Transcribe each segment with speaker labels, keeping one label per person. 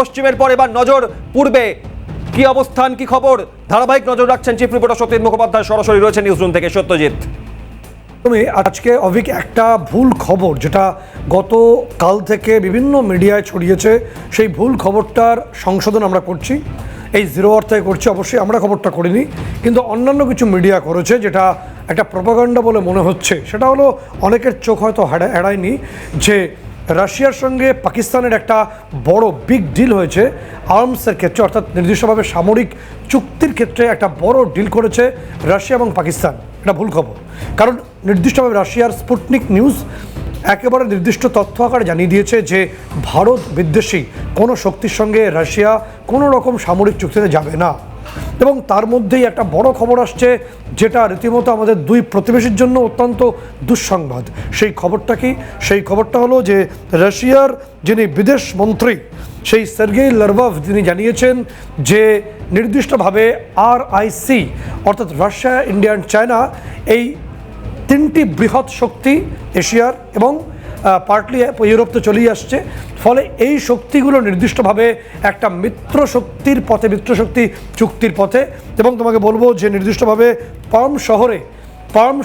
Speaker 1: পশ্চিমের পর এবার নজর পূর্বে। কি অবস্থান, কি খবর, ধারাবাহিক নজর রাখছেন চিফ রিপোর্টার সত্যজিৎ মুখোপাধ্যায় সরাসরি রয়েছে নিউজরুম থেকে। সত্যজিৎ,
Speaker 2: তুমি আজকে অভিক একটা ভুল খবর যেটা গতকাল থেকে বিভিন্ন মিডিয়ায় ছড়িয়েছে, সেই ভুল খবরটার সংশোধন আমরা করছি। এই জিরো আওয়ার থেকে করছি, অবশ্যই আমরা খবরটা করিনি, কিন্তু অন্যান্য কিছু মিডিয়া করেছে যেটা একটা প্রপাগান্ডা বলে মনে হচ্ছে। সেটা হলো অনেকের চোখ হয়তো এড়ায়নি যে রাশিয়ার সঙ্গে পাকিস্তানের একটা বড় বিগ ডিল হয়েছে আর্মসের ক্ষেত্রে, অর্থাৎ নির্দিষ্টভাবে সামরিক চুক্তির ক্ষেত্রে একটা বড় ডিল করেছে রাশিয়া এবং পাকিস্তান। এটা ভুল খবর, কারণ নির্দিষ্টভাবে রাশিয়ার স্পুটনিক নিউজ একেবারে নির্দিষ্ট তথ্য আকারে জানিয়ে দিয়েছে যে ভারত বিদ্বেষী কোনো শক্তির সঙ্গে রাশিয়া কোনো রকম সামরিক চুক্তিতে যাবে না। এবং তার মধ্যেই একটা বড় খবর আসছে যেটা রীতিমতো আমাদের দুই প্রতিবেশীর জন্য অত্যন্ত দুঃসংবাদ। সেই খবরটা কি? সেই খবরটা হলো যে রাশিয়ার যিনি বিদেশ মন্ত্রী সেই সার্গেই লারভভ তিনি জানিয়েছেন যে নির্দিষ্টভাবে RIC অর্থাৎ রাশিয়া, ইন্ডিয়া অ্যান্ড চায়না এই তিনটি বৃহৎ শক্তি এশিয়ার এবং পার্টলি ইউরোপ তো চলেই আসছে, ফলে এই শক্তিগুলো নির্দিষ্টভাবে একটা মিত্র শক্তির পথে, মিত্র শক্তি চুক্তির পথে। এবং তোমাকে বলবো যে নির্দিষ্টভাবে পার্ম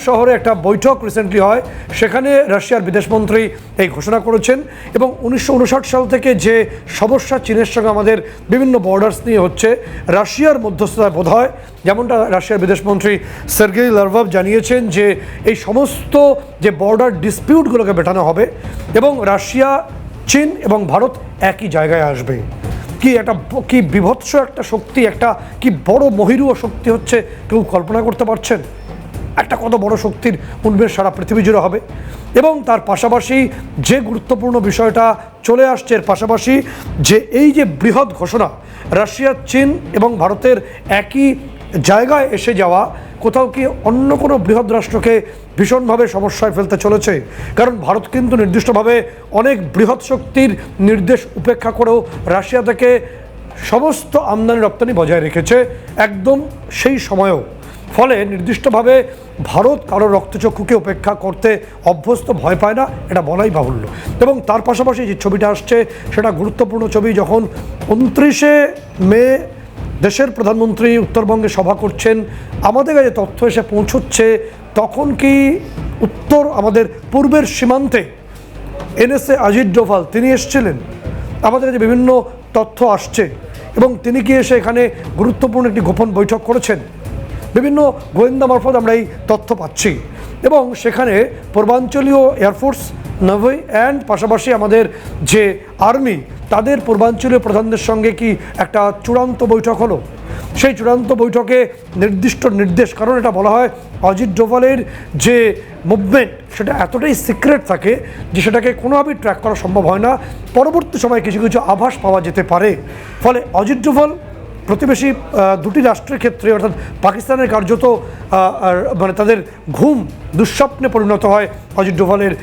Speaker 2: শহরে একটা বৈঠক রিসেন্টলি হয়, সেখানে রাশিয়ার বিদেশমন্ত্রী এই ঘোষণা করেছেন। এবং 1959 সাল থেকে যে সমস্যা চীনের সঙ্গে আমাদের বিভিন্ন বর্ডার্স নিয়ে হচ্ছে, রাশিয়ার মধ্যস্থতায় বোধ হয়, যেমনটা রাশিয়ার বিদেশমন্ত্রী সার্গেই লারভভ জানিয়েছেন যে এই সমস্ত যে বর্ডার ডিসপিউটগুলোকে মেটানো হবে এবং রাশিয়া, চীন এবং ভারত একই জায়গায় আসবে। কি বিভৎস একটা শক্তি, একটা কি বড় মহিরুহ শক্তি হচ্ছে, কেউ কল্পনা করতে পারছেন? একটা কত বড় শক্তির উন্মেষ সারা পৃথিবী জুড়ে হবে। এবং তার পাশাপাশি যে গুরুত্বপূর্ণ বিষয়টা চলে আসছে, এর পাশাপাশি যে এই যে বৃহৎ ঘোষণা, রাশিয়া, চীন এবং ভারতের একই জায়গায় এসে যাওয়া, কোথাও কি অন্য কোনো বৃহৎ রাষ্ট্রকে ভীষণভাবে সমস্যায় ফেলতে চলেছে? কারণ ভারত কিন্তু নির্দিষ্টভাবে অনেক বৃহৎ শক্তির নির্দেশ উপেক্ষা করেও রাশিয়া থেকে সমস্ত আমদানি রপ্তানি বজায় রেখেছে একদম সেই সময়েও। ফলে নির্দিষ্টভাবে ভারত কারো রক্তচক্ষুকে উপেক্ষা করতে অভ্যস্ত, ভয় পায় না, এটা বলাই বাহুল্য। এবং তার পাশাপাশি যে ছবিটা আসছে সেটা গুরুত্বপূর্ণ ছবি। যখন 29শে মে দেশের প্রধানমন্ত্রী উত্তরবঙ্গে সভা করছেন, আমাদের কাছে তথ্য এসে পৌঁছচ্ছে তখন কি উত্তর আমাদের পূর্বের সীমান্তে NSA অজিত ডোভাল তিনি এসেছিলেন। আমাদের কাছে বিভিন্ন তথ্য আসছে এবং তিনি কি এসে এখানে গুরুত্বপূর্ণ একটি গোপন বৈঠক করেছেন। বিভিন্ন গোয়েন্দা মারফত আমরা এই তথ্য পাচ্ছি। এবং সেখানে পূর্বাঞ্চলীয় এয়ারফোর্স, নেভি অ্যান্ড পাশাপাশি আমাদের যে আর্মি, তাদের পূর্বাঞ্চলীয় প্রধানদের সঙ্গে কি একটা চূড়ান্ত বৈঠক হলো। সেই চূড়ান্ত বৈঠকে নির্দিষ্ট নির্দেশ, কারণ এটা বলা হয় অজিত ডোভালের যে মুভমেন্ট সেটা এতটাই সিক্রেট থাকে যে সেটাকে কোনোভাবেই ট্র্যাক করা সম্ভব হয় না। পরবর্তী সময়ে কিছু কিছু আভাস পাওয়া যেতে পারে। ফলে অজিত ডোভাল প্রতিবেশী দুটি রাষ্ট্রের ক্ষেত্রে, অর্থাৎ পাকিস্তানের কার্যত মানে তাদের ঘুম দুঃস্বপ্নে পরিণত হয় অজিত ডোভালের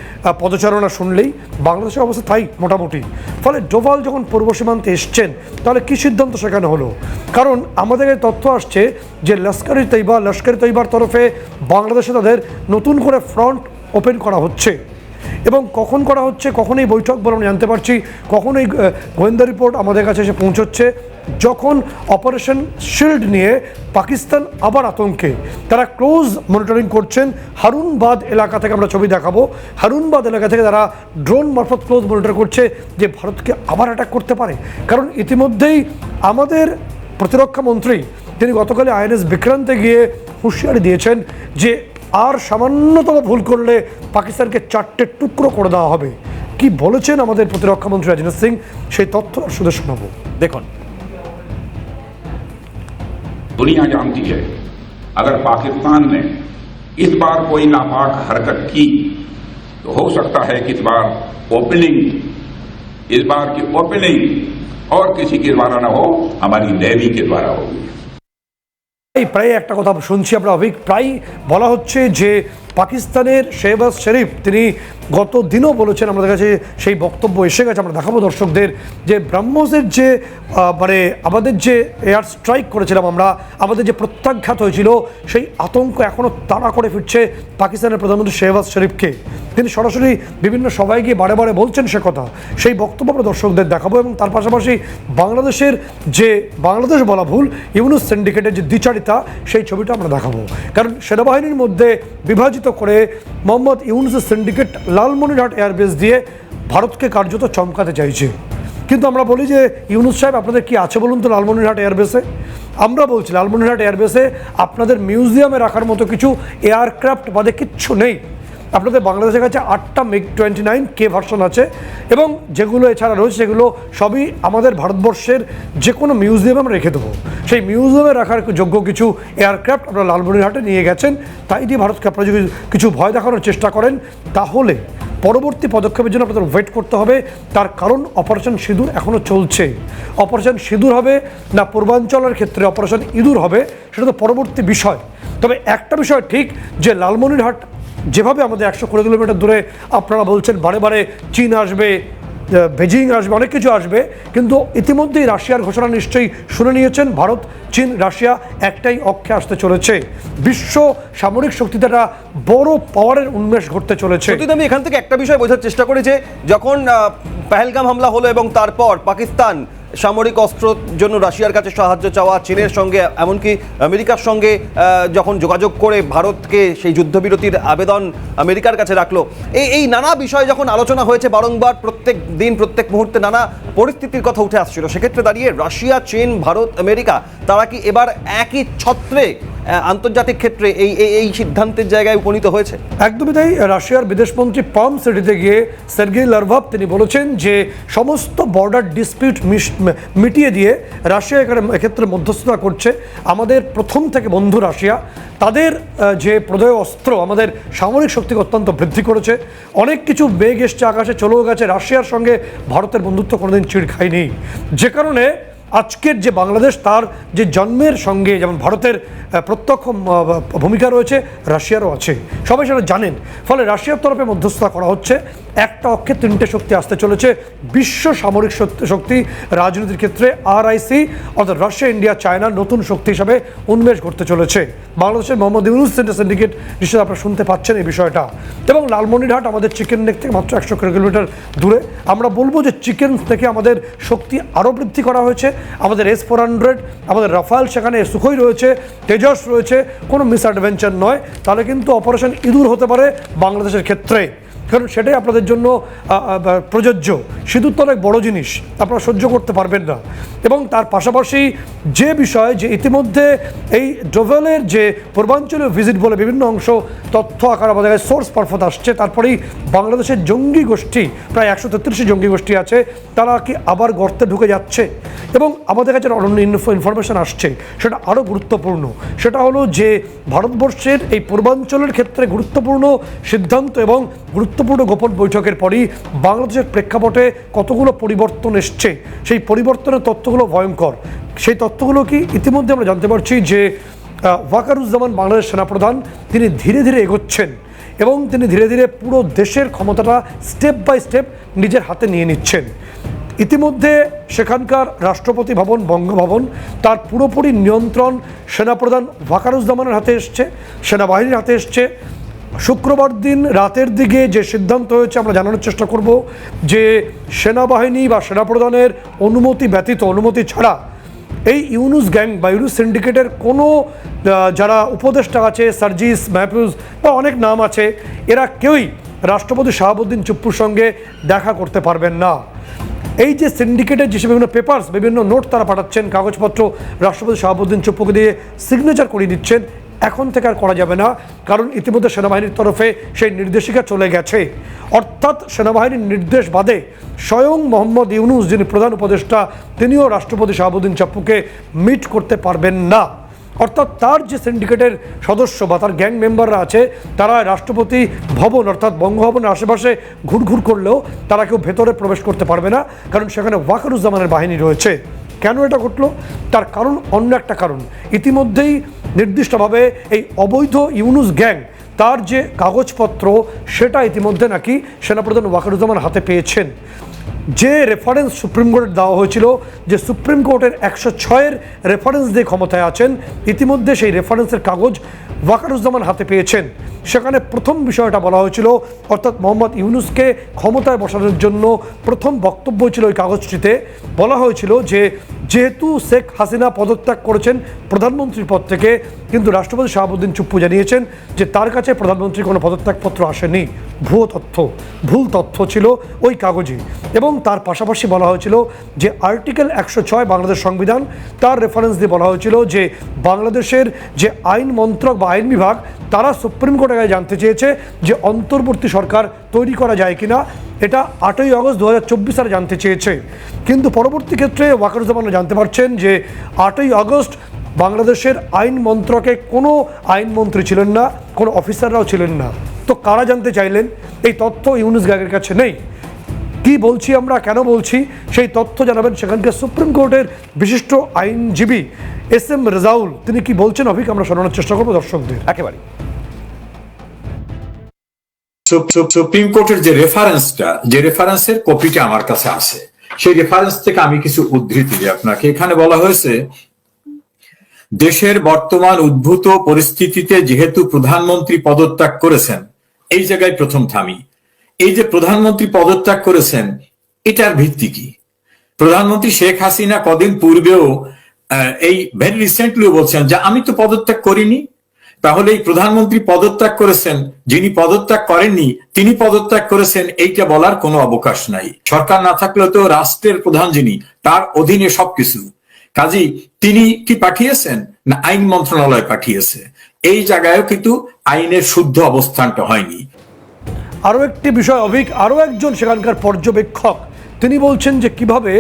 Speaker 2: পদচারণা শুনলেই। বাংলাদেশের অবস্থা তাই মোটামুটি। ফলে ডোভাল যখন পূর্ব সীমান্তে এসছেন, তাহলে কী সিদ্ধান্ত সেখানে হলো? কারণ আমাদের তথ্য আসছে যে লস্কর ই তৈবার তরফে বাংলাদেশে তাদের নতুন করে ফ্রন্ট ওপেন করা হচ্ছে। এবং কখন করা হচ্ছে, কখন এই বৈঠক বলে আমরা জানতে পারছি, কখন এই গোয়েন্দা রিপোর্ট আমাদের কাছে এসে পৌঁছচ্ছে, যখন অপারেশন শিল্ড নিয়ে পাকিস্তান আবার আতঙ্কে। তারা ক্লোজ মনিটরিং করছেন হারুনবাদ এলাকা থেকে, আমরা ছবি দেখাবো। হারুনবাদ এলাকা থেকে তারা ড্রোন মারফত ক্লোজ মনিটর করছে যে ভারতকে আবার অ্যাটাক করতে পারে। কারণ ইতিমধ্যেই আমাদের প্রতিরক্ষা মন্ত্রী তিনি গতকালে INS বিক্রান্তে গিয়ে হুঁশিয়ারি দিয়েছেন যে আর সামান্যতম ভুল করলে পাকিস্তানকে 4টে টুকরো করে দেওয়া হবে। কি বলেছেন আমাদের প্রতিরক্ষা মন্ত্রী রাজনাথ সিং, সেই তথ্য শুধু শোনাবো, দেখুন।
Speaker 3: दुनिया जानती है अगर पाकिस्तान ने इस बार कोई नापाक हरकत की तो हो सकता है कि इस बार की ओपनिंग और किसी के द्वारा ना हो, हमारी नेवी के द्वारा होगी।
Speaker 2: প্রায় একটা কথা শুনছি আমরা অভিক, প্রায় বলা হচ্ছে যে পাকিস্তানের শেহবাজ শরীফ তিনি গত দিনও বলেছেন, আমাদের কাছে সেই বক্তব্য এসে গেছে, আমরা দেখাবো দর্শকদের, যে ব্রাহ্মসের যে মানে আমাদের যে এয়ার স্ট্রাইক করেছিলাম আমরা, আমাদের যে প্রত্যাঘাত হয়েছিল, সেই আতঙ্ক এখনও তাড়া করে ফিরছে পাকিস্তানের প্রধানমন্ত্রী শেহবাজ শরীফকে। তিনি সরাসরি বিভিন্ন সভায় গিয়ে বারে বারে বলছেন সে কথা, সেই বক্তব্য আমরা দর্শকদের দেখাবো। এবং তার পাশাপাশি বাংলাদেশের যে, বাংলাদেশ বলা ভুল, ইউনুস সিন্ডিকেটের যে দ্বিচারিতা, সেই ছবিটা আমরা দেখাবো। কারণ সেনাবাহিনীর মধ্যে বিভাজিত করে মোহাম্মদ ইউনুসের সিন্ডিকেট লালমনিরহাট এয়ারবেস দিয়ে ভারতকে কার্যত চমকাতে চাইছে। কিন্তু আমরা বলি যে ইউনুস সাহেব, আপনাদের কি আছে বলুন তো লালমনিরহাট এয়ারবেসে? আমরা বলছি লালমনিরহাট এয়ারবেসে আপনাদের মিউজিয়ামে রাখার মতো কিছু এয়ারক্রাফট বাদে কিচ্ছু নেই। আপনাদের বাংলাদেশের কাছে 8টা MiG-29K ভার্সন আছে, এবং যেগুলো এছাড়া রয়েছে সেগুলো সবই আমাদের ভারতবর্ষের যে কোনো মিউজিয়ামে আমরা রেখে দেবো। সেই মিউজিয়ামে রাখার যোগ্য কিছু এয়ারক্রাফট আপনারা লালমনিরহাটে নিয়ে গেছেন। তাই দিয়ে ভারতকে আপনারা যদি কিছু ভয় দেখানোর চেষ্টা করেন, তাহলে পরবর্তী পদক্ষেপের জন্য আপনাদের ওয়েট করতে হবে। তার কারণ অপারেশন সিঁদুর এখনও চলছে। অপারেশন সিঁদুর হবে না পূর্বাঞ্চলের ক্ষেত্রে অপারেশন ইঁদুর হবে, সেটা তো পরবর্তী বিষয়। তবে একটা বিষয় ঠিক, যে লালমনিরহাট যেভাবে আমাদের 100 কিলোমিটার দূরে, আপনারা বলছেন বারে বারে চীন আসবে, বেজিং আসবে, অনেক কিছু আসবে, কিন্তু ইতিমধ্যেই রাশিয়ার ঘোষণা নিশ্চয়ই শুনে নিয়েছেন। ভারত, চীন, রাশিয়া একটাই অক্ষে আসতে চলেছে। বিশ্ব সামরিক শক্তিতে একটা বড় পাওয়ারের উন্মেষ ঘটতে চলেছে।
Speaker 1: সত্যি আমি এখান থেকে একটা বিষয় বোঝার চেষ্টা করি, যে যখন পেহেলগাম হামলা হলো এবং তারপর পাকিস্তান সামরিক অস্ত্রের জন্য রাশিয়ার কাছে সাহায্য চাওয়া, চীনের সঙ্গে এমনকি আমেরিকার সঙ্গে যখন যোগাযোগ করে ভারতকে সেই যুদ্ধবিরতির আবেদন আমেরিকার কাছে রাখলো, এই নানা বিষয় যখন আলোচনা হয়েছে বারংবার, প্রত্যেক দিন প্রত্যেক মুহূর্তে নানা পরিস্থিতির কথা উঠে আসছিল, সেক্ষেত্রে দাঁড়িয়ে রাশিয়া, চীন, ভারত, আমেরিকা তারা কি এবার একই ছত্রে আন্তর্জাতিক ক্ষেত্রে এই সিদ্ধান্তের জায়গায় উপনীত হয়েছে?
Speaker 2: একদমই তাই। রাশিয়ার বিদেশমন্ত্রী পাম সিটিতে গিয়ে সের্গেই লারভাভ তিনি বলেছেন যে সমস্ত বর্ডার ডিসপিউট মিটিয়ে দিয়ে রাশিয়া এক্ষেত্রে মধ্যস্থতা করছে। আমাদের প্রথম থেকে বন্ধু রাশিয়া, তাদের যে প্রদয় অস্ত্র আমাদের সামরিক শক্তিকে অত্যন্ত বৃদ্ধি করেছে। অনেক কিছু বেগ এসছে, আকাশে চলেও গেছে। রাশিয়ার সঙ্গে ভারতের বন্ধুত্ব কোনোদিন চিড় খায়নি, যে কারণে আজকের যে বাংলাদেশ, তার যে জন্মের সঙ্গে যেমন ভারতের প্রত্যক্ষ ভূমিকা রয়েছে, রাশিয়ারও আছে, সবাই সেটা জানেন। ফলে রাশিয়ার তরফে মধ্যস্থতা করা হচ্ছে। একটা অক্ষে 3টে শক্তি আসতে চলেছে বিশ্ব সামরিক শক্তি রাজনীতির ক্ষেত্রে। RIC অর্থাৎ রাশিয়া, ইন্ডিয়া, চায়না নতুন শক্তি হিসাবে উন্মেষ ঘটতে চলেছে। বাংলাদেশের মোহাম্মদ ইউনুস সিন্ডিকেট নিশ্চয়ই আপনারা শুনতে পাচ্ছেন এই বিষয়টা। এবং লালমনিরহাট আমাদের চিকেন নেক থেকে মাত্র 100 কিলোমিটার দূরে। আমরা বলবো যে চিকেন থেকে আমাদের শক্তি আরও বৃদ্ধি করা হয়েছে। আমাদের S-400, আমাদের রাফাল, সেখানে সুখোই রয়েছে, তেজস রয়েছে, কোনো মিস অ্যাডভেঞ্চার নয়। তাহলে কিন্তু অপারেশন ইঁদুর হতে পারে বাংলাদেশের ক্ষেত্রে, কারণ সেটাই আপনাদের জন্য প্রযোজ্য। সিঁদুর তো অনেক বড় জিনিস, আপনারা সহ্য করতে পারবেন না। এবং তার পাশাপাশি যে বিষয়, যে ইতিমধ্যে এই ডোভেলের যে পূর্বাঞ্চলীয় ভিজিট বলে বিভিন্ন অংশ তথ্য আকার আমাদের কাছে সোর্স মারফত আসছে, তারপরেই বাংলাদেশের জঙ্গি গোষ্ঠী, প্রায় 133টি জঙ্গি গোষ্ঠী আছে, তারা কি আবার গর্তে ঢুকে যাচ্ছে। এবং আমাদের কাছে অনন্য ইনফরমেশন আসছে, সেটা আরও গুরুত্বপূর্ণ। সেটা হলো যে ভারতবর্ষের এই পূর্বাঞ্চলের ক্ষেত্রে গুরুত্বপূর্ণ সিদ্ধান্ত এবং গুরুত্বপূর্ণ গোপন বৈঠকের পরই বাংলাদেশের প্রেক্ষাপটে কতগুলো পরিবর্তন এসছে। সেই পরিবর্তনের তথ্যগুলো ভয়ঙ্কর। সেই তথ্যগুলো কি ইতিমধ্যে আমরা জানতে পারছি যে ওয়াকারুজ্জামান বাংলাদেশ সেনাপ্রধান, তিনি ধীরে ধীরে এগোচ্ছেন এবং তিনি ধীরে ধীরে পুরো দেশের ক্ষমতাটা স্টেপ বাই স্টেপ নিজের হাতে নিয়ে নিচ্ছেন। ইতিমধ্যে সেখানকার রাষ্ট্রপতি ভবন, বঙ্গভবন, তার পুরোপুরি নিয়ন্ত্রণ সেনাপ্রধান ওয়াকারুজ্জামানের হাতে এসছে, সেনাবাহিনীর হাতে এসছে। শুক্রবার দিন রাতের দিকে যে সিদ্ধান্ত হয়েছে, আমরা জানানোর চেষ্টা করব যে সেনাবাহিনী বা সেনাপ্রধানের অনুমতি ব্যতীত, অনুমতি ছাড়া এই ইউনুস গ্যাং বা ইউনুস সিন্ডিকেটের কোনো যারা উপদেষ্টা আছে, সার্জিস, মাহফুজ বা অনেক নাম আছে, এরা কেউই রাষ্ট্রপতি শাহাবুদ্দিন চুপ্পুর সঙ্গে দেখা করতে পারবেন না। এই যে সিন্ডিকেটের যে বিভিন্ন পেপারস, বিভিন্ন নোট তারা পাঠাচ্ছেন, কাগজপত্র রাষ্ট্রপতি শাহাবুদ্দিন চুপ্পুকে দিয়ে সিগনেচার করিয়ে দিচ্ছেন, এখন থেকে আর করা যাবে না, কারণ ইতিমধ্যে সেনাবাহিনীর তরফে সেই নির্দেশিকা চলে গেছে। অর্থাৎ সেনাবাহিনীর নির্দেশ বাদে স্বয়ং মোহাম্মদ ইউনুস, যিনি প্রধান উপদেষ্টা, তিনিও রাষ্ট্রপতি শাহাবুদ্দিন চুপ্পুকে মিট করতে পারবেন না। অর্থাৎ তার যে সিন্ডিকেটের সদস্য বা তার গ্যাং মেম্বাররা আছে, তারা রাষ্ট্রপতি ভবন অর্থাৎ বঙ্গভবনের আশেপাশে ঘুরঘুর করলেও তারা কেউ ভেতরে প্রবেশ করতে পারবে না, কারণ সেখানে ওয়াকারুজ্জামানের বাহিনী রয়েছে। কেন এটা ঘটলো? তার কারণ অন্য একটা কারণ। ইতিমধ্যেই নির্দিষ্টভাবে এই অবৈধ ইউনুস গ্যাং তার যে কাগজপত্র সেটা ইতিমধ্যে নাকি সেনাপ্রধান ওয়াকারুজ্জামান হাতে পেয়েছেন। যে রেফারেন্স সুপ্রিম কোর্টের দেওয়া হয়েছিল, যে সুপ্রিম কোর্টের 106-এর রেফারেন্স দিয়ে ক্ষমতায় আছেন, ইতিমধ্যে সেই রেফারেন্সের কাগজ ওয়াকারুজ্জামান হাতে পেয়েছেন। সেখানে প্রথম বিষয়টা বলা হয়েছিল, অর্থাৎ মোহাম্মদ ইউনূসকে ক্ষমতায় বসানোর জন্য প্রথম বক্তব্য ছিল ওই কাগজটিতে বলা হয়েছিল যে যেহেতু শেখ হাসিনা পদত্যাগ করেছেন প্রধানমন্ত্রীর পদ থেকে, কিন্তু রাষ্ট্রপতি শাহাবুদ্দিন চুপ্পু জানিয়েছেন যে তার কাছে প্রধানমন্ত্রীর কোনো পদত্যাগপত্র আসেনি, ভুল তথ্য ছিল ওই কাগজে। এবং তার পাশাপাশি বলা হয়েছিল যে আর্টিকেল 106 বাংলাদেশ সংবিধান, তার রেফারেন্স দিয়ে বলা হয়েছিল যে বাংলাদেশের যে আইন মন্ত্রক বা আইন বিভাগ, তারা সুপ্রিম কোর্টের কাছে জানতে চেয়েছে যে অন্তর্বর্তী সরকার তৈরি করা যায় কিনা, এটা 8ই আগস্ট 2024 সালে জানতে চেয়েছে। কিন্তু পরবর্তী ক্ষেত্রে ওয়াকারুজ্জামান জানতে পারছেন যে 8ই আগস্ট বাংলাদেশের আইন মন্ত্রকে কোনো আইনমন্ত্রী ছিলেন না, কোনো অফিসাররাও ছিলেন না। তো কারা জানতে চাইলেন? এই তথ্য ইউনূস গ্যাংয়ের কাছে নেই। কি বলছি আমরা, কেন বলছি, সেই তথ্য জানাবেন সেখানকার সুপ্রিম কোর্টের বিশিষ্ট আইনজীবী SM রেজাউল। তিনি কি বলছেন অভিক, আমরা শোনানোর চেষ্টা করবো দর্শকদের।
Speaker 1: একেবারে
Speaker 4: সুপ্রিম কোর্টের যে রেফারেন্সের কপিটা আমার কাছে আছে, সেই রেফারেন্স থেকে আমি কিছু উদ্ধৃতি দিই আপনাকে। এখানে বলা হয়েছে, দেশের বর্তমান উদ্ভূত পরিস্থিতিতে যেহেতু প্রধানমন্ত্রী পদত্যাগ করেছেন, এই জায়গায় প্রথম থামি। এই যে প্রধানমন্ত্রী পদত্যাগ করেছেন, এটার ভিত্তি কি? প্রধানমন্ত্রী শেখ হাসিনা কদিন পূর্বেও এই ভেরি রিসেন্টলি বলছেন যে আমি তো পদত্যাগ করিনি। তাহলে এই প্রধানমন্ত্রী পদত্যাগ করেছেন, যিনি পদত্যাগ করেননি তিনি পদত্যাগ করেছেন, এইটা বলার কোনো অবকাশ নাই। সরকার না থাকলেও তো রাষ্ট্রের প্রধান যিনি, তার অধীনে সবকিছু। কাজী তিনি কি পাঠিয়েছেন না আইন মন্ত্রণালয় পাঠিয়েছে? এই জায়গায়ও কিন্তু আইনের শুদ্ধ অবস্থানটা হয়নি।
Speaker 2: আরও একটি বিষয় অভিক, আরও একজন সেখানকার পর্যবেক্ষক তিনি বলছেন যে কিভাবে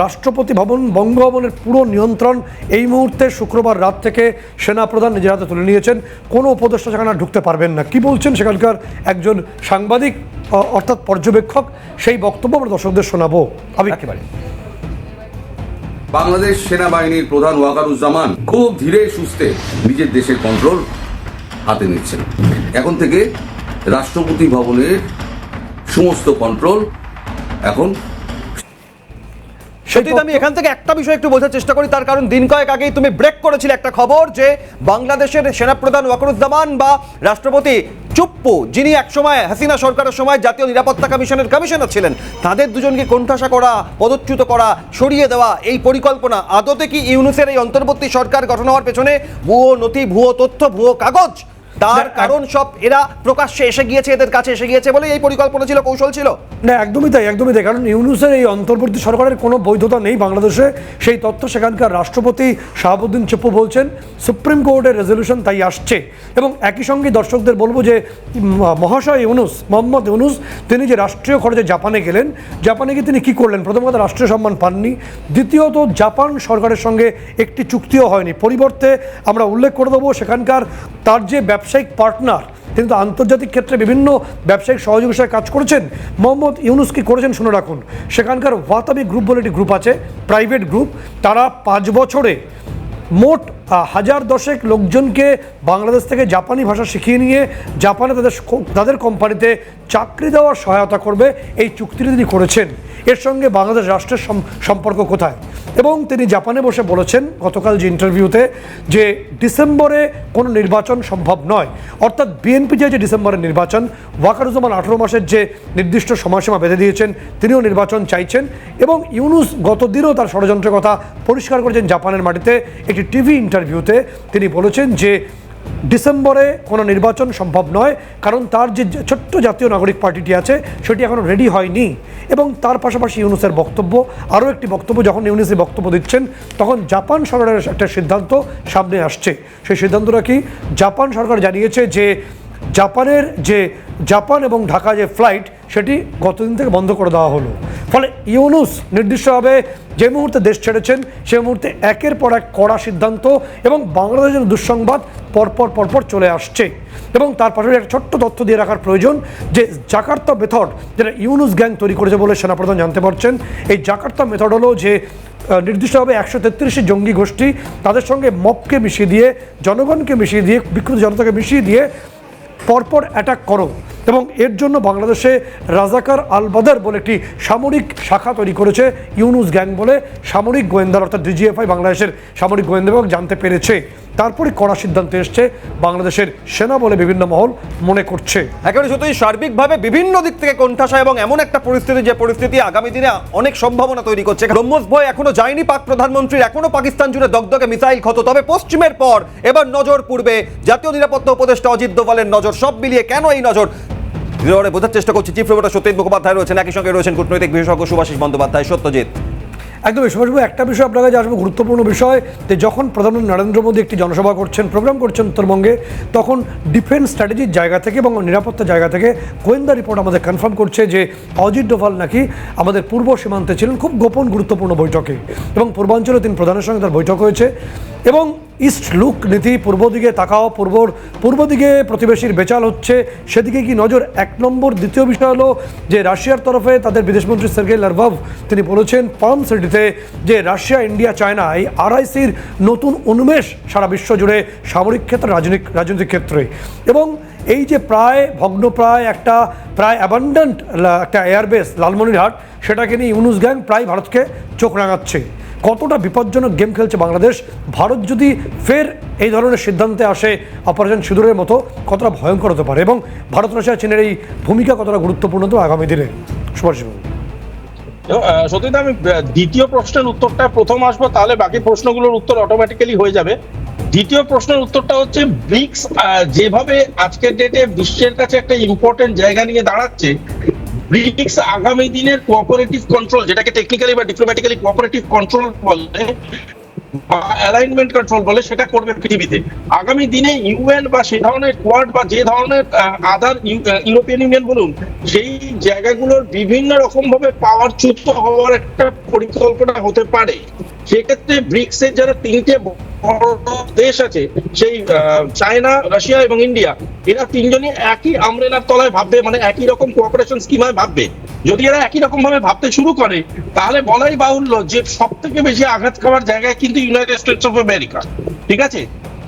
Speaker 2: রাষ্ট্রপতি ভবন, বঙ্গভবনের পুরো নিয়ন্ত্রণ এই মুহূর্তে শুক্রবার রাত থেকে সেনাপ্রধান নিজের হাতে তুলে নিয়েছেন, কোনো উপদেষ্টা সেখানে ঢুকতে পারবেন না। কি বলছেন সেখানকার একজন সাংবাদিক অর্থাৎ পর্যবেক্ষক, সেই বক্তব্য আমরা দর্শকদের শোনাবো।
Speaker 1: একেবারে
Speaker 5: বাংলাদেশ সেনাবাহিনীর প্রধান ওয়াকারুজ্জামান খুব ধীরে সুস্থে নিজের দেশের কন্ট্রোল হাতে নিচ্ছেন। এখন থেকে রাষ্ট্রপতি ভবনের সমস্ত কন্ট্রোল এখন।
Speaker 1: সত্যি আমি এখান থেকে একটা বিষয় একটু বোঝার চেষ্টা করি, তার কারণ দিন কয়েক আগেই তুমি ব্রেক করেছিলে একটা খবর যে বাংলাদেশের সেনাপ্রধান ওয়াকারুজ্জামান বা রাষ্ট্রপতি চুপ্পু, যিনি একসময় হাসিনা সরকারের সময় জাতীয় নিরাপত্তা কমিশনের কমিশনার ছিলেন, তাদের দুজনকে কোণঠাসা করা, পদচ্যুত করা, সরিয়ে দেওয়া, এই পরিকল্পনা আদতে কি ইউনূসের এই অন্তর্বর্তী সরকার গঠন হওয়ার পেছনে ভুয়ো নথি, ভুয়ো তথ্য, ভুয়ো কাগজ, তার কারণ সব এরা প্রকাশ্যে এসে গিয়েছে, এদের কাছে এসে গিয়েছে বলে এই পরিকল্পনা ছিল, কৌশল ছিল?
Speaker 2: না, একদমই তাই, একদমই তাই। কারণ ইউনূসের এই অন্তর্বর্তী সরকারের কোনো বৈধতা নেই বাংলাদেশে, সেই তথ্য সেখানকার রাষ্ট্রপতি শাহাবুদ্দিন চুপ্পু বলছেন, সুপ্রিম কোর্টের রেজলিউশন তাই আসছে। এবং একই সঙ্গে দর্শকদের বলবো যে মহাশয় ইউনূস, মোহাম্মদ ইউনূস, তিনি যে রাষ্ট্রীয় খরচে জাপানে গেলেন, জাপানে গিয়ে তিনি কী করলেন? প্রথম কথা, রাষ্ট্রীয় সম্মান পাননি। দ্বিতীয়ত, জাপান সরকারের সঙ্গে একটি চুক্তিও হয়নি। পরিবর্তে আমরা উল্লেখ করে দেবো সেখানকার তার যে ব্যবসায়িক পার্টনার, কিন্তু আন্তর্জাতিক ক্ষেত্রে বিভিন্ন ব্যবসায়িক সহযোগিতায় কাজ করেছেন। মোহাম্মদ ইউনূস কি করেছেন শুনে রাখুন। সেখানকার ওয়াতাবি গ্রুপ বলে একটি গ্রুপ আছে, প্রাইভেট গ্রুপ, তারা 5 বছরে মোট 1010 লোকজনকে বাংলাদেশ থেকে জাপানি ভাষা শিখিয়ে নিয়ে জাপানে তাদের কোম্পানিতে চাকরি দেওয়ার সহায়তা করবে, এই চুক্তিটি তিনি করেছেন। এর সঙ্গে বাংলাদেশ রাষ্ট্রের সম্পর্ক কোথায়? এবং তিনি জাপানে বসে বলেছেন গতকাল যে ইন্টারভিউতে যে ডিসেম্বরে কোনো নির্বাচন সম্ভব নয়। অর্থাৎ বিএনপি যে ডিসেম্বরের নির্বাচন, ওয়াকারুজ্জামান 18 মাসের যে নির্দিষ্ট সময়সীমা বেঁধে দিয়েছেন, তিনিও নির্বাচন চাইছেন। এবং ইউনূস গতদিনও তার ষড়যন্ত্রের কথা পরিষ্কার করেছেন জাপানের মাটিতে একটি টিভি ইন্টারভিউতে। তিনি বলেছেন যে ডিসেম্বরে কোনো নির্বাচন সম্ভব নয়, কারণ তার যে ছোট্ট জাতীয় নাগরিক পার্টিটি আছে সেটি এখনও রেডি হয়নি। এবং তার পাশাপাশি ইউনূসের বক্তব্য, আরও একটি বক্তব্য, যখন ইউনূস বক্তব্য দিচ্ছেন তখন জাপান সরকারের একটা সিদ্ধান্ত সামনে আসছে। সেই সিদ্ধান্তটা কি? জাপান সরকার জানিয়েছে যে জাপান এবং ঢাকা যে ফ্লাইট, সেটি গতদিন থেকে বন্ধ করে দেওয়া হলো। ফলে ইউনূস নির্দিষ্টভাবে যে মুহূর্তে দেশ ছেড়েছেন সেই মুহূর্তে একের পর এক কড়া সিদ্ধান্ত এবং বাংলাদেশের দুঃসংবাদ পরপর চলে আসছে। এবং তার পাশাপাশি একটা ছোট্ট তথ্য দিয়ে রাখার প্রয়োজন যে জাকার্তা মেথড, যেটা ইউনূস গ্যাং তৈরি করেছে বলে সেনাপ্রধান জানতে পারছেন, এই জাকার্তা মেথড হলো যে নির্দিষ্টভাবে 133টি জঙ্গি গোষ্ঠী, তাদের সঙ্গে মবকে মিশিয়ে দিয়ে, জনগণকে মিশিয়ে দিয়ে, বিক্ষুব্ধ জনতাকে মিশিয়ে দিয়ে পরপর অ্যাটাক করো, এবং এর জন্য বাংলাদেশে রাজাকার আল বাদার বলে একটি সামরিক শাখা তৈরি করেছে ইউনুস গ্যাং বলে সামরিক গোয়েন্দার, অর্থাৎ ডিজিএফআই বাংলাদেশের সামরিক গোয়েন্দা বিভাগ জানতে পেরেছে। তারপরে কড়া সিদ্ধান্তে এসছে বাংলাদেশের সেনা বলে বিভিন্ন মহল মনে করছে।
Speaker 1: একেবারে সত্যি সার্বিকভাবে বিভিন্ন দিক থেকে কোণঠাসা এবং এমন একটা পরিস্থিতি, যে পরিস্থিতি আগামী দিনে অনেক সম্ভাবনা তৈরি করছে। ব্রহ্মস ভয় এখনো যায়নি পাক প্রধানমন্ত্রীর, এখনো পাকিস্তান জুড়ে দগদগে মিসাইল ক্ষত। তবে পশ্চিমের পর এবার নজর পূর্বে জাতীয় নিরাপত্তা উপদেষ্টা অজিত দোভালের নজর। সব মিলিয়ে কেন এই নজর বোঝার চেষ্টা করছি। চিফ রিপোর্টার সত্যজিৎ মুখোপাধ্যায় রয়েছেন, একই সঙ্গে রয়েছেন কূটনৈতিক বিশেষজ্ঞ সুভাষিস বন্দ্যোপাধ্যায়। সত্যজিৎ,
Speaker 2: একদমই সুভাষবাবু, একটা বিষয় আপনার কাছে আসবে, গুরুত্বপূর্ণ বিষয়, যে যখন প্রধানমন্ত্রী নরেন্দ্র মোদী একটি জনসভা করছেন, প্রোগ্রাম করছেন উত্তরবঙ্গে, তখন ডিফেন্স স্ট্র্যাটেজির জায়গা থেকে এবং নিরাপত্তার জায়গা থেকে গোয়েন্দা রিপোর্ট আমাদের কনফার্ম করছে যে অজিত ডোভাল নাকি আমাদের পূর্ব সীমান্তে ছিলেন খুব গোপন গুরুত্বপূর্ণ বৈঠকে, এবং পূর্বাঞ্চলে 3 প্রধানের সঙ্গে তার বৈঠক হয়েছে। এবং ইস্ট লুক নীতি, পূর্ব দিকে তাকাও, পূর্ব দিকে প্রতিবেশীর বেচাল হচ্ছে, সেদিকে কি নজর, 1 নম্বর। দ্বিতীয় বিষয় হলো যে রাশিয়ার তরফে তাদের বিদেশমন্ত্রী সার্গেই লাভরভ তিনি বলেছেন পার্ম সিটিতে যে রাশিয়া, ইন্ডিয়া, চায়না এই RICর নতুন উন্মেষ সারা বিশ্ব জুড়ে সামরিক ক্ষেত্রে, রাজনৈতিক ক্ষেত্রে। এবং এই যে প্রায় ভগ্নপ্রায় একটা প্রায় অ্যাবান্ডেন্ট একটা এয়ারবেস লালমনিরহাট, সেটাকে নিয়ে ইউনুস গ্যাং প্রায় ভারতকে চোখ রাঙাচ্ছে। কতটা বিপজ্জনক গেম খেলছে বাংলাদেশ, ভারত যদি ফের এই ধরনের সিদ্ধান্তে আসে অপারেশন সিঁদুরের মতো, কতটা ভয়ঙ্কর হতে পারে, এবং ভারত, রাশিয়া, চীনের এই ভূমিকা কতটা গুরুত্বপূর্ণ তো আগামী দিনে। সুভাষবাবু,
Speaker 6: সত্যি আমি দ্বিতীয় প্রশ্নের উত্তরটা প্রথম আসবো, তাহলে বাকি প্রশ্নগুলোর উত্তর অটোমেটিক্যালি হয়ে যাবে। দ্বিতীয় প্রশ্নের উত্তরটা হচ্ছে ব্রিক্স যেভাবে আজকের ডেটে বিশ্বের কাছে একটা ইম্পর্টেন্ট জায়গা নিয়ে দাঁড়াচ্ছে, ব্রিক্স আগামী দিনের কোঅপারেটিভ কন্ট্রোল, যেটাকে টেকনিক্যালি বা ডিপ্লোম্যাটিক্যালি কোঅপারেটিভ কন্ট্রোল বলে বা অ্যালাইনমেন্ট কন্ট্রোল বলে, সেটা করবে পৃথিবীতে। আগামী দিনে ইউএন বা সে ধরনের কোয়াড বা যে ধরনের আদার ইউরোপিয়ান ইউনিয়ন বলুন, সেই জায়গাগুলোর বিভিন্ন রকম ভাবে পাওয়ারচ্যুত হওয়ার একটা পরিকল্পনা হতে পারে। সেক্ষেত্রে ব্রিক্সের যারা 3টে বড় দেশ আছে, সেই চায়না, রাশিয়া এবং ইন্ডিয়া, এরা 3জনই একই আমরেলার তলায় ভাববে, মানে একই রকম কোঅপারেশন স্কিমায় ভাববে। যদি এরা একই রকম ভাবে ভাবতে শুরু করে, তাহলে বলাই বাহুল্য যে সব থেকে বেশি আঘাত খাওয়ার জায়গায় কিন্তু ইউনাইটেড স্টেটস অফ আমেরিকা। ঠিক আছে,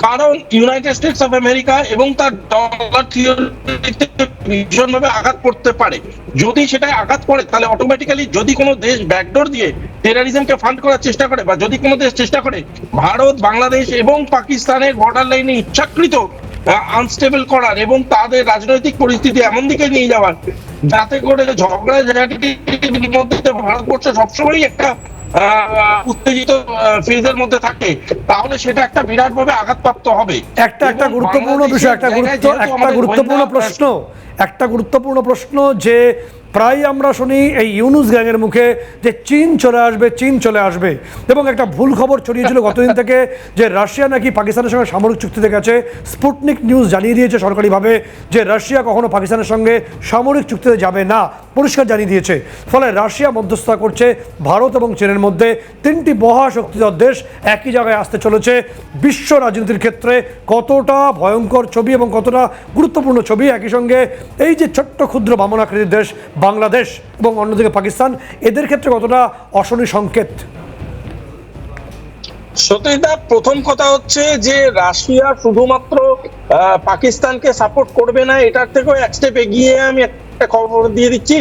Speaker 6: কারণ ইউনাইটেড স্টেটস অফ আমেরিকা এবং তার ডলার থিওরিতে ভীষণভাবে আঘাত করতে পারে। যদি সেটা আঘাত করে, তাহলে অটোমেটিক্যালি যদি কোনো দেশ ব্যাকডোর দিয়ে টেররিজমকে ফান্ড করার চেষ্টা করে, বা যদি কোনো দেশ চেষ্টা করে ভারত, বাংলাদেশ এবং পাকিস্তানের বর্ডার লাইনে ইচ্ছাকৃত আনস্টেবল করার এবং তাদের রাজনৈতিক পরিস্থিতি এমন দিকে নিয়ে যাওয়ার, যাতে করে ঝগড়া জায়গাটির মধ্যে ভারতবর্ষ সবসময় একটা উত্তেজিত ফেজের মধ্যে থাকে, তাহলে সেটা একটা বিরাট ভাবে আঘাতপ্রাপ্ত হবে।
Speaker 2: একটা গুরুত্বপূর্ণ বিষয়, একটা গুরুত্বপূর্ণ প্রশ্ন যে প্রায় আমরা শুনি এই ইউনুস গ্যাংয়ের মুখে যে চীন চলে আসবে, এবং একটা ভুল খবর ছড়িয়েছিল গতদিন থেকে যে রাশিয়া নাকি পাকিস্তানের সঙ্গে সামরিক চুক্তিতে গেছে। স্পুটনিক নিউজ জানিয়ে দিয়েছে সরকারিভাবে যে রাশিয়া কখনো পাকিস্তানের সঙ্গে সামরিক চুক্তিতে যাবে না, পরিষ্কার জানিয়ে দিয়েছে। ফলে রাশিয়া মধ্যস্থতা করছে ভারত এবং চীনের মধ্যে, 3টি মহাশক্তিধর দেশ একই জায়গায় আসতে চলেছে। বিশ্ব রাজনীতির ক্ষেত্রে কতটা ভয়ঙ্কর ছবি এবং কতটা গুরুত্বপূর্ণ ছবি। একই সঙ্গে এই যে ছোট্ট ক্ষুদ্র বামনাকৃতির দেশ বাংলাদেশ এবং অন্যদিকে পাকিস্তান, এদের ক্ষেত্রে কতটা অশনি সংকেত?
Speaker 6: সত্যিটা প্রথম কথা হচ্ছে যে রাশিয়া শুধুমাত্র পাকিস্তানকে সাপোর্ট করবে না, এটার থেকেও এক স্টেপ এগিয়ে আমি একটা খবর দিয়ে দিচ্ছি।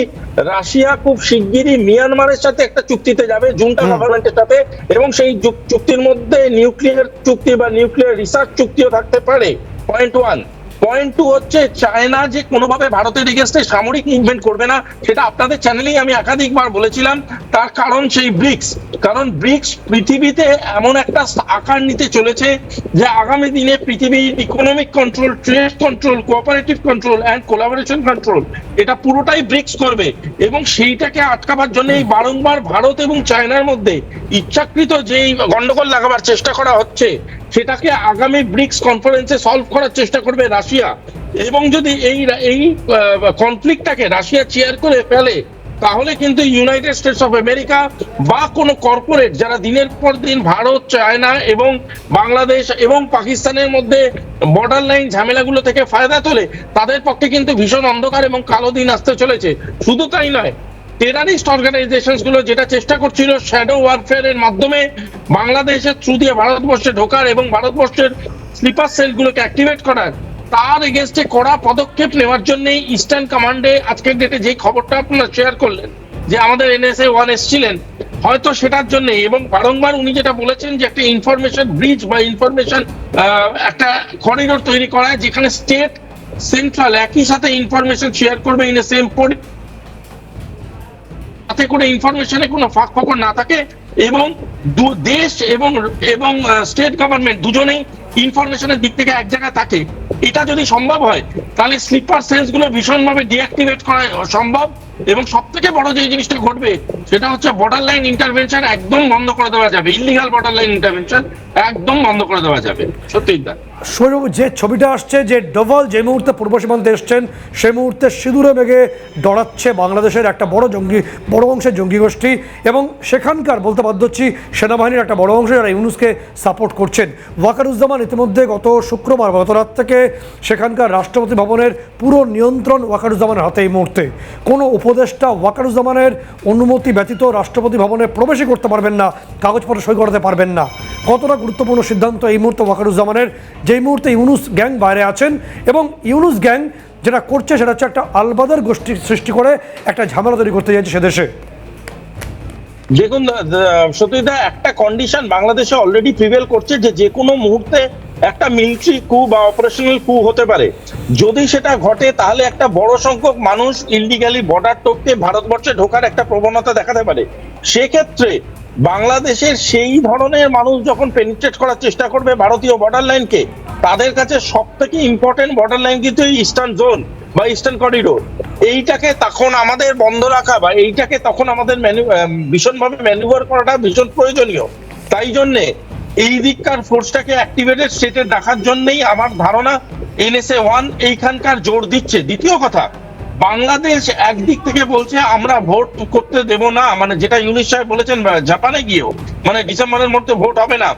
Speaker 6: রাশিয়া খুব শিগগিরই মিয়ানমারের সাথে একটা চুক্তিতে যাবে, জুনটা গভর্নমেন্টের সাথে, এবং সেই চুক্তির মধ্যে নিউক্লিয়ার চুক্তি বা নিউক্লিয়ার রিসার্চ চুক্তিও থাকতে পারে। পয়েন্ট 1। পয়েন্ট 2 হচ্ছে চায়না যে কোনোভাবে ভারতের এগেইনস্টে সামরিক মুভমেন্ট করবে না, সেটা আপনাদের চ্যানেলেই আমি একাধিকবার বলেছিলাম। তার কারণ সেই ব্রিক্স, কারণ ব্রিক্স পৃথিবীতে এমন একটা আকার নিতে চলেছে যে আগামী দিনে পৃথিবীর economic control, trade control, cooperative control and collaboration control, এটা পুরোটাই ব্রিক্স করবে। এবং সেইটাকে আটকাবার জন্য বারংবার ভারত এবং চায়নার মধ্যে ইচ্ছাকৃত যেই গন্ডগোল লাগাবার চেষ্টা করা হচ্ছে, সেটাকে আগামী ব্রিক্স কনফারেন্সে সলভ করার চেষ্টা করবে রাশিয়া। এবং যদি এই কনফ্লিক্টটাকে রাশিয়া চেয়ার করে ফেলে, তাহলে কিন্তু ইউনাইটেড স্টেটস অফ আমেরিকা বা কোনো কর্পোরেট যারা দিনের পর দিন ভারত, চায়না এবং বাংলাদেশ এবং পাকিস্তানের মধ্যে বর্ডার লাইন ঝামেলাগুলো থেকে ফায়দা তোলে, তাদের পক্ষে কিন্তু ভীষণ অন্ধকার এবং কালো দিন আসতে চলেছে। শুধু তাই নয়, টেরারিস্ট অর্গানাইজেশনস গুলো যেটা চেষ্টা করছিল শ্যাডো ওয়ারফেয়ারের মাধ্যমে বাংলাদেশের থ্রু দিয়ে ভারতবর্ষে ঢোকার এবং ভারতবর্ষের স্লিপার সেলগুলোকে অ্যাক্টিভেট করার, তার এগেনস্টে কড়া পদক্ষেপ নেওয়ার জন্য ইস্টার্ন কমান্ডে আজকের ডেটে যে খবরটা আপনারা শেয়ার করলেন যে আমাদের NSA 1 এসেছিলেন, হয়তো সেটার জন্য, এবং বারংবার উনি যেটা বলেছেন যে একটা ইনফরমেশন ব্রিজ বা ইনফরমেশন একটা করিডোর তৈরি করা যেখানে স্টেট সেন্ট্রাল একই সাথে ইনফরমেশন শেয়ার করবে ইন এ সেম যাতে করে ইনফরমেশনে কোনো ফাঁক ফোকর না থাকে এবং দেশ এবং স্টেট গভর্নমেন্ট দুজনেই ইনফরমেশনের দিক থেকে এক জায়গায় থাকে। এটা যদি সম্ভব হয় তাহলে স্লিপার সেলস গুলো ভীষণভাবে ডিঅ্যাক্টিভেট করা সম্ভব, এবং সব থেকে বড় যে জিনিসটা ঘটবে সেটা হচ্ছে বর্ডার লাইন ইন্টারভেনশন একদম বন্ধ করে দেওয়া যাবে, ইলিগাল বর্ডার লাইন ইন্টারভেনশন একদম বন্ধ করে দেওয়া যাবে। সত্যি
Speaker 2: সৌরভ, যে ছবিটা আসছে যে ডোভাল যে মুহূর্তে পূর্ব সীমান্তে এসছেন সেই মুহূর্তে সিঁদুরে বেগে ডরাচ্ছে বাংলাদেশের একটা বড় অংশের জঙ্গি গোষ্ঠী, এবং সেখানকার বলতে বাধ্য হচ্ছি সেনাবাহিনীর একটা বড় অংশ যারা ইউনুসকে সাপোর্ট করছেন। ওয়াকারুজ্জামান ইতিমধ্যে গত শুক্রবার গত রাত থেকে সেখানকার রাষ্ট্রপতি ভবনের পুরো নিয়ন্ত্রণ ওয়াকারুজ্জামানের হাতে। এই মুহূর্তে কোনো উপদেষ্টা ওয়াকারুজ্জামানের অনুমতি ব্যতীত রাষ্ট্রপতি ভবনে প্রবেশই করতে পারবেন না, কাগজপত্র সই করাতে পারবেন না। কতটা গুরুত্বপূর্ণ সিদ্ধান্ত এই মুহূর্তে ওয়াকারুজ্জামানের, যেই মুহূর্তে ইউনুস গ্যাং বাইরে আছেন, এবং ইউনুস গ্যাং যেটা করছে সেটা হচ্ছে একটা আলবাদার গোষ্ঠী সৃষ্টি করে একটা ঝামেলা তৈরি করতে যাচ্ছে সে দেশে।
Speaker 6: দেখুন সত্যিটা একটা কন্ডিশন বাংলাদেশে অলরেডি প্রিভেল করছে যে কোনো মুহূর্তে একটা মিলিটারি কু বা অপারেশনাল কু হতে পারে। যদি সেটা ঘটে তাহলে একটা বড় সংখ্যক মানুষ ইললিগালি বর্ডার টপকে ভারতবর্ষে ঢোকার একটা প্রবণতা দেখাতে পারে। সেক্ষেত্রে বাংলাদেশের সেই ধরনের মানুষ যখন পেনিট্রেট করার চেষ্টা করবে ভারতীয় বর্ডার লাইনকে, তাদের কাছে সব থেকে ইম্পর্টেন্ট বর্ডার লাইন কিন্তু ইস্টার্ন জোন বা ইস্টার্ন করিডোর। এইটাকে তখন আমাদের বন্ধ রাখা বা এইটাকে তখন আমাদের ভীষণভাবে ম্যানুভার করাটা ভীষণ প্রয়োজনীয়। তাই জন্যে এই দিককার ফোর্সটাকে অ্যাক্টিভেটেড স্টেটে রাখার জন্যই আমার ধারণা NSA 1 এইখানকার জোর দিচ্ছে। দ্বিতীয় কথা, বাংলাদেশ একদিক থেকে বলছে আমরা ভোট করতে দেব না, মানে যেটা ইউনুস সাহেব বলেছেন জাপানে গিয়েও, মানে ডিসেম্বরের মধ্যে ভোট হবে না।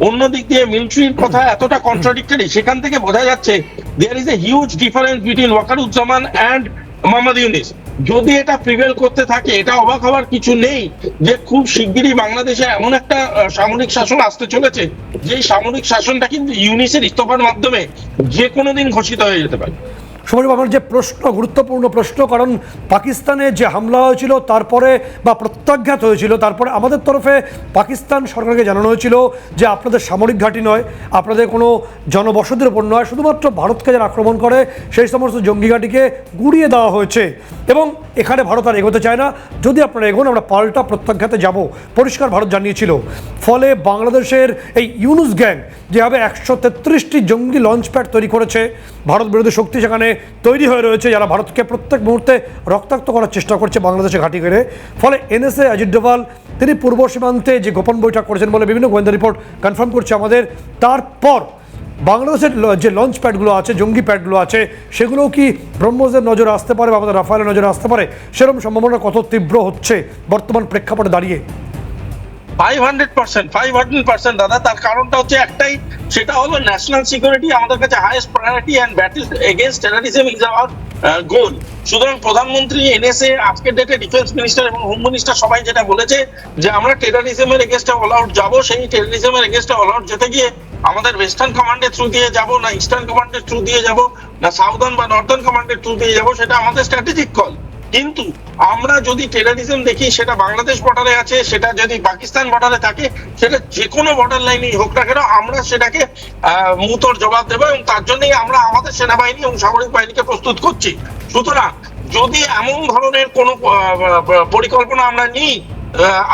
Speaker 6: অন্য দিক দিয়ে মিলিটারির কথা এতটা কন্ট্রাডিক্টরি, সেখান থেকে বোঝা যাচ্ছে there is a huge difference between Waker-Uz-Zaman and Mohammad Yunus. যদি এটা প্রিভেল করতে থাকে, এটা অবাক হওয়ার কিছু নেই যে খুব শিগগিরই বাংলাদেশে এমন একটা সামরিক শাসন আসতে চলেছে যে সামরিক শাসনটা কিন্তু ইউনুসের ইস্তফার মাধ্যমে যে কোনো দিন ঘোষিত হয়ে যেতে পারে।
Speaker 2: সৌরভ, আমার যে প্রশ্ন, গুরুত্বপূর্ণ প্রশ্ন, কারণ পাকিস্তানে যে হামলা হয়েছিল তারপরে বা প্রত্যাঘাত হয়েছিল, তারপরে আমাদের তরফে পাকিস্তান সরকারকে জানানো হয়েছিল যে আপনাদের সামরিক ঘাঁটি নয়, আপনাদের কোনো জনবসতির উপর নয়, শুধুমাত্র ভারতকে যারা আক্রমণ করে সেই সমস্ত জঙ্গি ঘাঁটিকে গুড়িয়ে দেওয়া হয়েছে, এবং এখানে ভারত আর এগোতে চায় না, যদি আপনারা এগোন আমরা পাল্টা প্রত্যাঘাতে যাব, পরিষ্কার ভারত জানিয়েছিল। ফলে বাংলাদেশের এই ইউনুস গ্যাং যেভাবে 133টি জঙ্গি লঞ্চ প্যাড তৈরি করেছে, ভারত বিরোধী শক্তি সেখানে তৈরি হয়ে রয়েছে যারা ভারতকে প্রত্যেক মুহূর্তে রক্তাক্ত করার চেষ্টা করছে বাংলাদেশে ঘাঁটি করে। ফলে NSA অজিত ডোভাল তিনি পূর্ব সীমান্তে যে গোপন বৈঠক করেছেন বলে বিভিন্ন গোয়েন্দা রিপোর্ট কনফার্ম করছে আমাদের। তারপর বাংলাদেশের যে লঞ্চ প্যাডগুলো আছে, জঙ্গি প্যাডগুলো আছে, সেগুলো কি ব্রহ্মসের নজরে আসতে পারে বা আমাদের রাফালের নজরে আসতে পারে, সেরকম সম্ভাবনা কত তীব্র হচ্ছে বর্তমান প্রেক্ষাপটে দাঁড়িয়ে?
Speaker 6: 500% দাদা। তার কারণটা হচ্ছে একটাই, সেটা হলো ন্যাশনাল সিকিউরিটি আমাদের কাছে highest priority and battle against terrorism is our গোল। সুতরাং প্রধানমন্ত্রী, NSA, আজকের ডেটে ডিফেন্স মিনিস্টার এবং হোম মিনিস্টার সবাই যেটা বলেছে যে আমরা টেররিজমের এগেইনস্টে অল আউট যাবো। সেই টেররিজমের এগেইনস্টে অল আউট যেতে গিয়ে আমাদের ওয়েস্টার্ন কমান্ডের থ্রু দিয়ে যাব না ইস্টার্ন কমান্ডের থ্রু দিয়ে যাব না সাউদার্ন বা নর্দার্ন কমান্ডের থ্রু দিয়ে যাব, সেটা আমাদের স্ট্র্যাটেজিক কল। কিন্তু আমরা যদি টেররিজম দেখি সেটা বাংলাদেশ বর্ডারে আছে, সেটা যদি পাকিস্তান বর্ডারে থাকে, সেটা যে কোনো বর্ডার লাইনেই হোক না কেন, আমরা সেটাকে মুতর জবাব দেবো, এবং তার জন্যই আমরা আমাদের সেনাবাহিনী এবং সামরিক বাহিনীকে প্রস্তুত করছি। সুতরাং যদি এমন ধরনের কোনো পরিকল্পনা আমরা নিই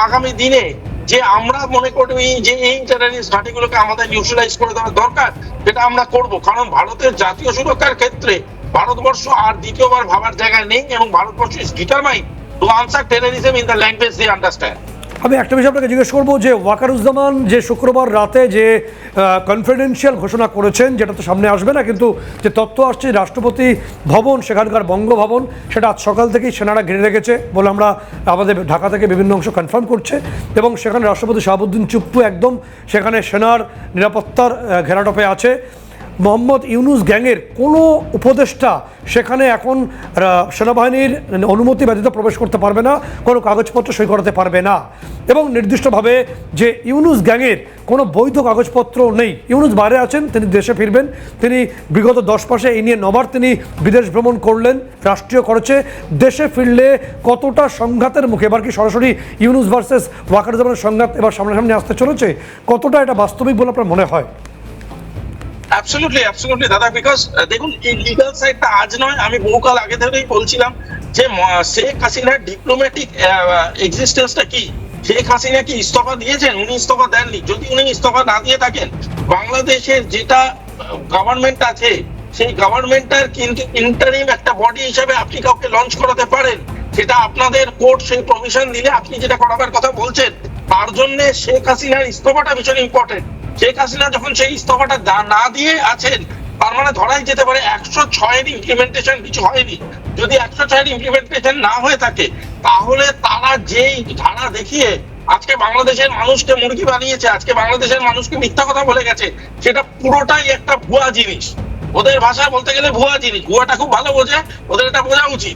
Speaker 6: আগামী দিনে যে আমরা মনে করি যে এই টেররিস্ট ঘাঁটিগুলোকে আমাদের নিউট্রালাইজ করে দেওয়ার দরকার, সেটা আমরা করব। কারণ ভারতের জাতীয় সুরক্ষার ক্ষেত্রে ভারতবর্ষ আর দ্বিতীয়বার ভাবার জায়গা নেই, এবং Bharatvarsha is determined to answer terrorism in the language they understand.
Speaker 2: আমি একটা বিষয় আপনাকে জিজ্ঞেস করবো যে ওয়াকারুজ্জামান যে শুক্রবার রাতে যে কনফিডেন্সিয়াল ঘোষণা করেছেন, যেটা তো সামনে আসবে না, কিন্তু যে তথ্য আসছে রাষ্ট্রপতি ভবন, সেখানকার বঙ্গভবন, সেটা আজ সকাল থেকেই সেনারা ঘিরে রেখেছে বলে আমরা আমাদের ঢাকা থেকে বিভিন্ন অংশ কনফার্ম করছে, এবং সেখানে রাষ্ট্রপতি শাহাবুদ্দিন চুপ্পু একদম সেখানে সেনার নিরাপত্তার ঘেরাটোপে আছে। মোহাম্মদ ইউনুস গ্যাংয়ের কোনো উপদেষ্টা সেখানে এখন সেনাবাহিনীর অনুমতি ব্যতীত প্রবেশ করতে পারবে না, কোনো কাগজপত্র সই করাতে পারবে না, এবং নির্দিষ্টভাবে যে ইউনুস গ্যাংয়ের কোনো বৈধ কাগজপত্র নেই। ইউনুস বাইরে আছেন, তিনি দেশে ফিরবেন। তিনি বিগত 10 মাসে এই নিয়ে 9বার তিনি বিদেশ ভ্রমণ করলেন, রাষ্ট্রীয় খরচে। দেশে ফিরলে কতটা সংঘাতের মুখে, এবার কি সরাসরি ইউনুস ভার্সেস ওয়াকারুজ্জামানের সংঘাত এবার সামনাসামনি আসতে চলেছে, কতটা এটা বাস্তবিক বলে আপনার মনে হয়?
Speaker 6: অ্যাবসলিউটলি দাদা, বিকজ দেখুন এই লিগাল সাইডটা আজ নয়, আমি বহুকাল আগে থেকেই বলছিলাম যে শেখ হাসিনার ডিপ্লোম্যাটিক এক্সিস্টেন্সটা কি। শেখ হাসিনা কি ইস্তফা দিয়েছেন? উনি ইস্তফা দেননি। যদি উনি ইস্তফা না দিয়ে থাকেন, বাংলাদেশের যেটা গভর্নমেন্ট আছে সেই গভর্নমেন্টটার কিন্তু ইন্টারিম একটা বডি হিসাবে আপনি কাউকে লঞ্চ করাতে পারেন, সেটা আপনাদের কোর্ট সেই প্রভিশন দিলে আপনি যেটা করাবার কথা বলছেন। তার জন্য শেখ হাসিনার ইস্তফাটা ভীষণ ইম্পর্টেন্ট। শেখ হাসিনা যখন সেই ইস্তফাটা না দিয়ে আছেন, তার মানে ধরাই যেতে পারে 106-এর ইমপ্লিমেন্টেশন কিছু হয়নি। যদি 106-এর ইমপ্লিমেন্টেশন না হয়ে থাকে, তাহলে তারা যেই ধারা দেখিয়ে আজকে বাংলাদেশের মানুষকে মুরগি বানিয়েছে, আজকে বাংলাদেশের মানুষকে মিথ্যা কথা বলে গেছে, সেটা পুরোটাই একটা ভুয়া জিনিস। ওদের ভাষায় বলতে গেলে ভুয়া জিনিস। ভুয়াটা খুব ভালো বোঝে, ওদের এটা বোঝা উচিত।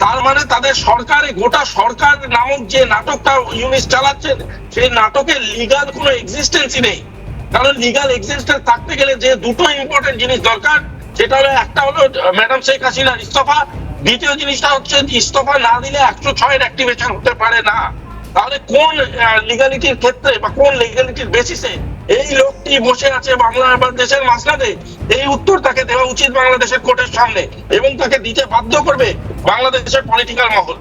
Speaker 6: তার মানে তাদের সরকারে, গোটা সরকার নামক যে নাটকটা ইউনিস চালাচ্ছেন, সেই নাটকের লিগাল কোনো এক্সিস্টেন্সই নেই। কারণ লিগাল এক্সিস্টেন্স থাকতে গেলে যে দুটো ইম্পর্টেন্ট জিনিস দরকার, সেটা হলো, একটা হলো ম্যাডাম শেখ হাসিনার ইস্তফা, দ্বিতীয় জিনিসটা হচ্ছে ইস্তফা না দিলে 106-এর অ্যাক্টিভেশন হতে পারে না। তাহলে কোন লিগালিটির ক্ষেত্রে বা কোন লিগালিটির বেসিসে এই লোকটি বসে আছে বাংলাদেশের মাঝখানে, এই উত্তর তাকে দেওয়া উচিত বাংলাদেশের কোর্টের সামনে, এবং তাকে দিতে বাধ্য করবে বাংলাদেশের পলিটিক্যাল মহল।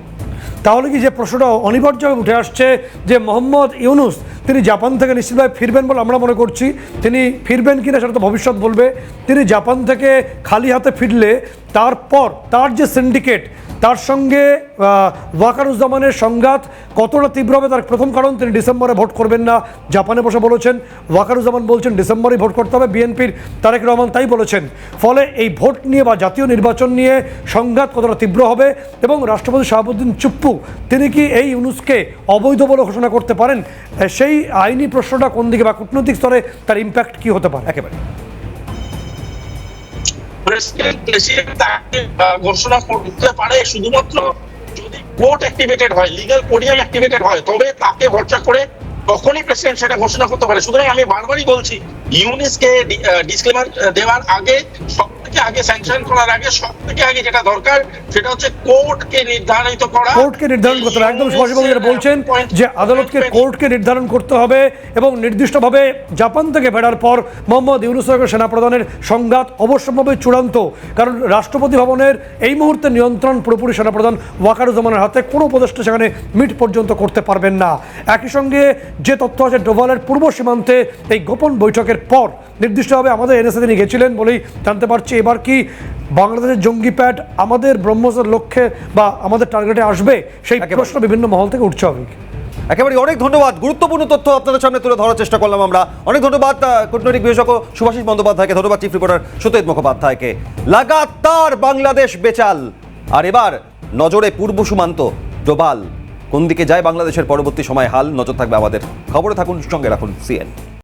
Speaker 2: তাহলে কি যে প্রশ্নটা অনিবার্যভাবে উঠে আসছে যে মোহাম্মদ ইউনুস তিনি জাপান থেকে নিশ্চিতভাবে ফিরবেন বলে আমরা মনে করছি। তিনি ফিরবেন কিনা সেটা তো ভবিষ্যৎ বলবে। তিনি জাপান থেকে খালি হাতে ফিরলে তারপর তার যে সিন্ডিকেট, তার সঙ্গে ওয়াকারুজ্জামানের সংঘাত কতটা তীব্র হবে তার প্রথম কারণ, তিনি ডিসেম্বরে ভোট করবেন না জাপানে বসে বলেছেন। ওয়াকারুজ্জামান বলছেন ডিসেম্বরেই ভোট করতে হবে, বিএনপির তারেক রহমান তাই বলেছেন। ফলে এই ভোট নিয়ে বা জাতীয় নির্বাচন নিয়ে সংঘাত কতটা তীব্র হবে, এবং রাষ্ট্রপতি শাহাবুদ্দিন চুপ্পু তিনি কি এই ইউনুসকে অবৈধ বলে ঘোষণা করতে পারেন, সেই আইনি প্রশ্নটা কোন দিকে বা কূটনৈতিক স্তরে তার ইম্প্যাক্ট কি হতে পারে? একেবারে
Speaker 6: ঘোষণা করতে পারে শুধুমাত্র যদি কোর্ট অ্যাক্টিভেটেড হয়, লিগ্যাল কোডিয়াম অ্যাক্টিভেটেড হয়, তবে তাকে ভরসা করে তখনই প্রেসিডেন্ট সেটা ঘোষণা করতে পারে। সুতরাং আমি বারবারই বলছি, ইউনিসকে ডিসক্লেমার দেওয়ার আগে, সবথেকে আগে স্যাংশন করার আগে, সবথেকে আগে যেটা দরকার সেটা হচ্ছে কোর্টকে নির্ধারিত করা।
Speaker 2: কোর্টকে নির্ধারণ করতে হবে, একদম সুভাষবাবু যেটা বলছেন যে আদালতকে কোর্টকে নির্ধারণ করতে হবে, এবং নির্দিষ্টভাবে জাপান থেকে ফেরার পর মোহাম্মদ ইউনুস সরকার সেনাপ্রধানের সংঘাত অবশ্যম্ভাবে চূড়ান্ত। কারণ রাষ্ট্রপতি ভবনের এই মুহূর্তে নিয়ন্ত্রণ পুরোপুরি সেনাপ্রধান ওয়াকারুজ্জামানের হাতে, কোনো উপদেষ্টা সেখানে মিট পর্যন্ত করতে পারবেন না। একই সঙ্গে যে তথ্য আছে, ডোভালের পূর্ব সীমান্তে এই গোপন বৈঠকের পর নির্দিষ্টভাবে আমাদের এনএসএ তিনি গেছিলেন বলেই জানতে পারছি। এবার কি বাংলাদেশের জঙ্গি প্যাড আমাদের ব্রহ্মসের লক্ষ্যে বা আমাদের টার্গেটে আসবে, সেই প্রশ্ন বিভিন্ন মহল থেকে উঠছে হবে।
Speaker 1: একেবারে অনেক ধন্যবাদ, গুরুত্বপূর্ণ তথ্য আপনাদের সামনে তুলে ধরার চেষ্টা করলাম আমরা। অনেক ধন্যবাদ কূটনৈতিক বিশেষজ্ঞ সুভাষিস বন্দ্যোপাধ্যায়কে, ধন্যবাদ চিফ রিপোর্টার সত্যজিৎ মুখোপাধ্যায়কে। লাগাতার বাংলাদেশ বেচাল, আর এবার নজরে পূর্ব সীমান্ত ডোভাল। কোন দিকে যায় বাংলাদেশের পরবর্তী সময় হাল, নজর থাকবে আমাদের। খবরে থাকুন, সঙ্গে রাখুন সিএন।